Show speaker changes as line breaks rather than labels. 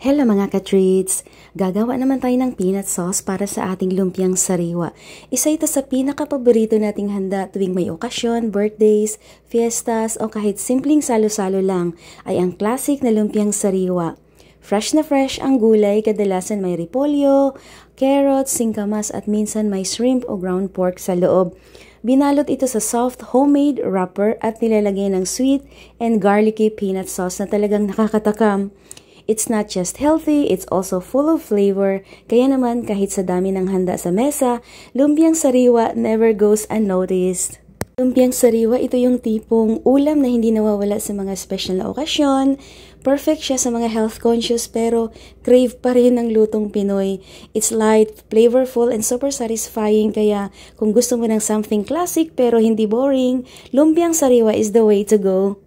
Hello mga ka-treats! Gagawa naman tayo ng peanut sauce para sa ating lumpiang sariwa. Isa ito sa pinaka-paborito nating handa tuwing may okasyon, birthdays, fiestas o kahit simpleng salo-salo lang ay ang classic na lumpiang sariwa. Fresh na fresh ang gulay, kadalasan may repolyo, carrots, singkamas at minsan may shrimp o ground pork sa loob. Binalot ito sa soft homemade wrapper at nilalagay ng sweet and garlicky peanut sauce na talagang nakakatakam. It's not just healthy, it's also full of flavor. Kaya naman kahit sa dami ng handa sa mesa, lumpiang sariwa never goes unnoticed. Lumpiang sariwa, ito yung tipong ulam na hindi nawawala sa mga special na okasyon. Perfect siya sa mga health conscious pero crave pa rin ng lutong Pinoy. It's light, flavorful, and super satisfying. Kaya kung gusto mo ng something classic pero hindi boring, lumpiang sariwa is the way to go.